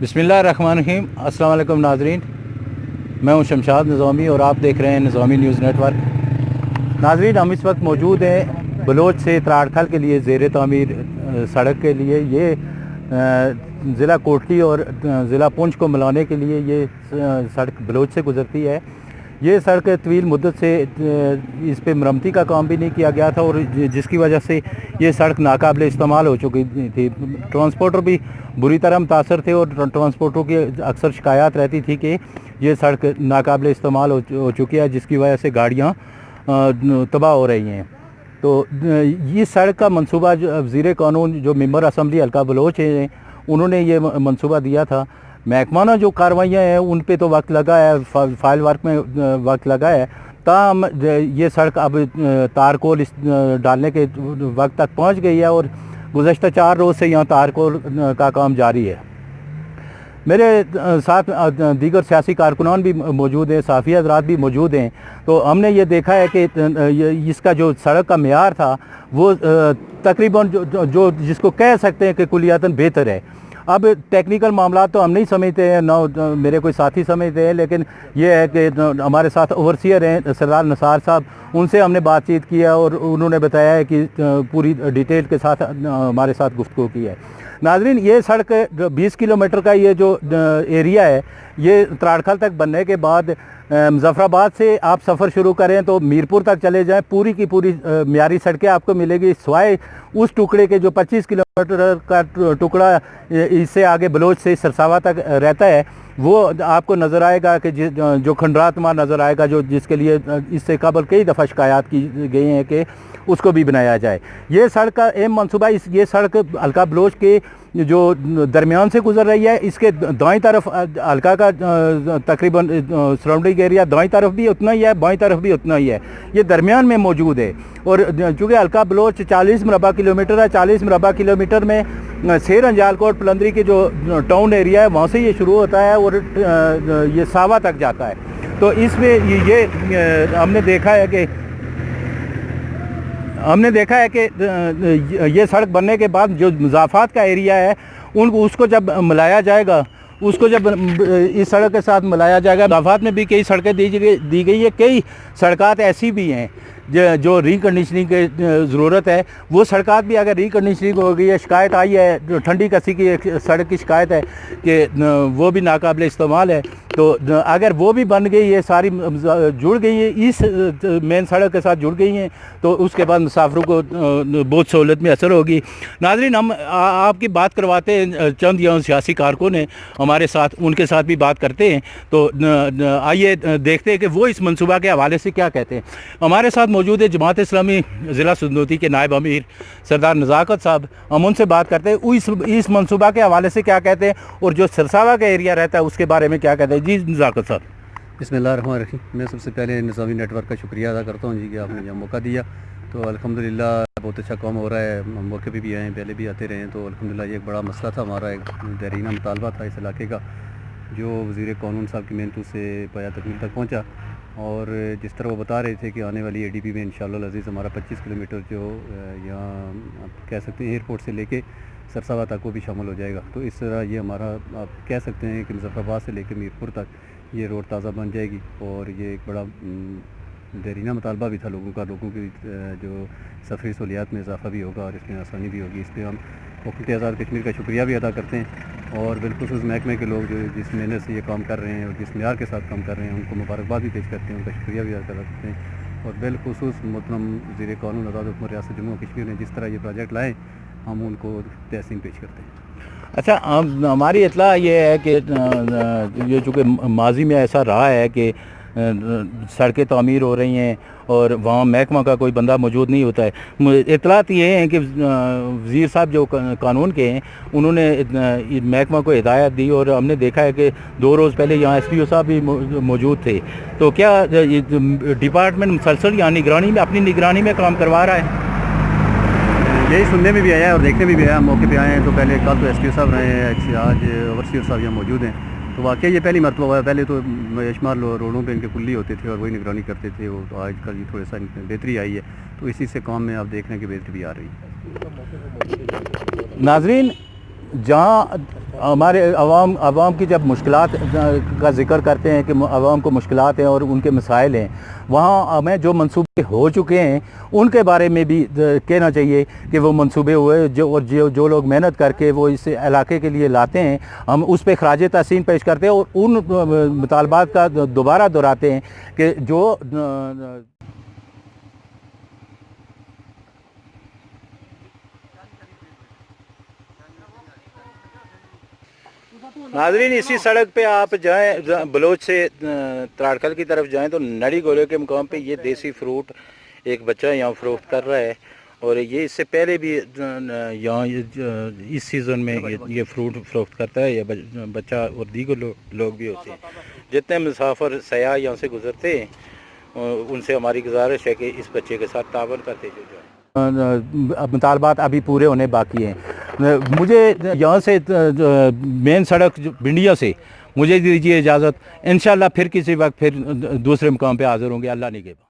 बिस्मिल्लाहिर्रहमानिर्रहीम। अस्सलाम वालेकुम नाजरीन, मैं हूं शमशाद निज़ामी और आप देख रहे हैं निज़ामी न्यूज़ नेटवर्क। नाजरीन, हम इस वक्त मौजूद हैं बलोच से त्राड़खल के लिए ज़ेर तामीर सड़क के लिए। ये ज़िला कोटली और ज़िला पुंछ को मिलाने के लिए ये सड़क बलोच से गुज़रती है। ये सड़क तवील मुद्दत से इस पे मरम्मती का काम भी नहीं किया गया था और जिसकी वजह से ये सड़क नाकाबिल इस्तेमाल हो चुकी थी। ट्रांसपोर्टर भी बुरी तरह मुतासर थे और ट्रांसपोर्टरों की अक्सर शिकायत रहती थी कि ये सड़क नाकाबिल इस्तेमाल हो चुकी है, जिसकी वजह से गाड़ियाँ तबाह हो रही हैं। तो इस सड़क का मंसूबा वज़ीर कानून जो मेंबर असम्बली हल्का बलोच हैं, उन्होंने ये मंसूबा दिया था। महकमाना जो कार्रवाइयाँ हैं उन पे तो वक्त लगा है, फाइल वर्क में वक्त लगा है, ताहम ये सड़क अब तारकोल डालने के वक्त तक पहुंच गई है और गुज़श्ता 4 रोज़ से यहाँ तारकोल का काम जारी है। मेरे साथ दीगर सियासी कारकुनान भी मौजूद हैं, साफ़ी हज़रात भी मौजूद हैं। तो हमने ये देखा है कि इसका जो सड़क का मेयार था वो तकरीबन जो जिसको कह सकते हैं कि कुलियातन बेहतर है। अब टेक्निकल मामला तो हम नहीं समझते हैं, ना मेरे कोई साथी समझते हैं, लेकिन ये है कि हमारे साथ ओवरसियर हैं सरदार निसार साहब, उनसे हमने बातचीत किया और उन्होंने बताया है कि पूरी डिटेल के साथ हमारे साथ गुफ्तगू की है। नाजरीन, ये सड़क 20 किलोमीटर का ये जो एरिया है, ये त्राड़खल तक बनने के बाद मुजफ्फराबाद से आप सफ़र शुरू करें तो मीरपुर तक चले जाएं, पूरी की पूरी मियारी सड़कें आपको मिलेगी, सिवाय उस टुकड़े के जो 25 किलोमीटर का टुकड़ा इससे आगे बलोच से सरसावा तक रहता है, वो आपको नज़र आएगा कि जो खंडरातमा नज़र आएगा, जो जिसके लिए इससे कबल कई दफ़ा शिकायत की गई हैं कि उसको भी बनाया जाए। ये सड़क का अहम मनसूबा ये सड़क हल्का बलोच के जो दरमियान से गुजर रही है, इसके दाईं तरफ हल्का का तकरीबन सराउंडिंग एरिया दाईं तरफ भी उतना ही है, बाईं तरफ भी उतना ही है, ये दरमियान में मौजूद है। और चूँकि हल्का बलोच 40 मरबा किलोमीटर है, 40 मरबा किलोमीटर में शेर अंजालकोट पलंदरी के जो टाउन एरिया है वहाँ से ये शुरू होता है और ये सावा तक जाता है। तो इसमें ये हमने देखा है कि ये सड़क बनने के बाद जो मुज़ाफ़ात का एरिया है उसको जब मिलाया जाएगा, इस सड़क के साथ मिलाया जाएगा। मुज़ाफ़ात में भी कई सड़कें दी गई है, कई सड़कात ऐसी भी हैं जो रिकंडीशनिंग की ज़रूरत है। वो सड़कात भी अगर रिकंडीशनिंग हो गई है, शिकायत आई है, जो ठंडी कसी की एक सड़क की शिकायत है कि वो भी नाकाबिल इस्तेमाल है, तो अगर वो भी बन गई है, सारी जुड़ गई है, इस मेन सड़क के साथ जुड़ गई हैं, तो उसके बाद मुसाफिरों को बहुत सहूलत में असर होगी। नाज़रीन, हम आपकी बात करवाते हैं, चंद यहाँ सियासी कारकुन हैं हमारे साथ, उनके साथ भी बात करते हैं। तो आइए देखते हैं कि वो इस मनसूबा के हवाले से क्या कहते हैं। हमारे साथ मौजूद है जमात इस्लामी ज़िला सुंदोती के नायब अमीर सरदार नज़ाकत साहब, हम उनसे बात करते हैं इस मनसूबा के हवाले से क्या कहते हैं और जो सरसावा का एरिया रहता है उसके बारे में क्या कहते हैं। जी नज़ाकत साहब। बिस्मिल्लाहिर्रहमानिर्रहीम। मैं सबसे पहले निज़ामी नेटवर्क का शुक्रिया अदा करता हूँ जी कि आपने यह मौका दिया। तो अल्हम्दुलिल्लाह बहुत अच्छा काम हो रहा है, हम मौके पे भी आए हैं, पहले भी आते रहे हैं। तो अल्हम्दुलिल्लाह ये एक बड़ा मसला था हमारा, एक देरीना मुतालबा था इस इलाके का, जो वज़ीर कानून साहब की मेहनत से पाया तकमील तक पहुँचा। और जिस तरह वो बता रहे थे कि आने वाली ADP में इंशाअल्लाह अज़ीज़ हमारा 25 किलोमीटर जो यहाँ आप कह सकते हैं एयरपोर्ट से लेके सरसावा तक वो भी शामिल हो जाएगा। तो इस तरह ये हमारा आप कह सकते हैं कि मुजफ्फराबाद से लेकर मीरपुर तक ये रोड ताज़ा बन जाएगी। और ये एक बड़ा देरीना मुतालबा भी था लोगों की जो सफरी सहूलियात में इजाफ़ा भी होगा और इसमें आसानी भी होगी। इस पर हम हुकूमत आज़ाद कश्मीर का शुक्रिया भी अदा करते हैं और बिलखुसूस महकमे के लोग जो जिस मेहनत से ये काम कर रहे हैं और जिस मेयार के साथ काम कर रहे हैं उनको मुबारकबाद भी पेश करते हैं, उनका शुक्रिया भी अदा करते हैं। और बिलखुसूस मोहतरम वज़ीर कानून आज़ाद हुकूमत रियासत जम्मू कश्मीर ने जिस तरह ये प्रोजेक्ट लाए, हम उनको तहसीन पेश करते हैं। अच्छा, हमारी इत्तला ये है कि ये चूँकि माजी में ऐसा रहा है कि सड़कें तामीर हो रही हैं और वहाँ महकमा का कोई बंदा मौजूद नहीं होता है। इत्तलात ये हैं कि वज़ीर साहब जो कानून के हैं उन्होंने महकमा को हिदायत दी और हमने देखा है कि 2 रोज़ पहले यहाँ SPO साहब भी मौजूद थे। तो क्या डिपार्टमेंट मुसलसल यहाँ निगरानी में अपनी निगरानी में काम करवा रहा है? यही सुनने में भी आया है और देखने में भी आया। मौके पे आए हैं तो पहले कल तो SPO साहब रहे हैं, आज ओवरसीयर साहब यहाँ मौजूद हैं। तो वाकई ये पहली मरतबा हुआ है। पहले तो बेशुमार रोडों पे इनके कुल्ली होते थे और वही निगरानी करते थे। वो तो आजकल ये थोड़ा सा बेहतरी आई है, तो इसी से काम में आप देख रहे हैं कि बेहतरी भी आ रही है। नाजरीन, जहाँ हमारे अवाम की जब मुश्किलात का ज़िक्र करते हैं कि अवाम को मुश्किलात हैं और उनके मसाइल हैं, वहाँ हमें जो मंसूबे हो चुके हैं उनके बारे में भी कहना चाहिए कि वो मंसूबे हुए जो लोग मेहनत करके वो इस इलाके के लिए लाते हैं, हम उस पर खराज तहसीन पेश करते हैं और उन मुतालबात का दोबारा दोहराते हैं कि जो नाजरीन इसी सड़क पे आप जाएं बलोच से त्राड़खल की तरफ जाएं तो नड़ी गोले के मुकाम पे ये देसी फ्रूट एक बच्चा यहाँ फ़रोख्त कर रहा है और ये इससे पहले भी यहाँ इस सीज़न में ये फ्रूट फ़रोख्त करता है। ये बच्चा और दीगर लोग भी होते हैं। जितने मुसाफिर सयाह यहाँ से गुज़रते हैं उनसे हमारी गुजारिश है कि इस बच्चे के साथ तावन करते जाए। मुतालबात अभी पूरे होने बाकी हैं। मुझे यहाँ से मेन सड़क भिंडिया से मुझे दीजिए इजाज़त। इंशाल्लाह फिर किसी वक्त फिर दूसरे मुकाम पे हाज़िर होंगे। अल्लाह निगहबान।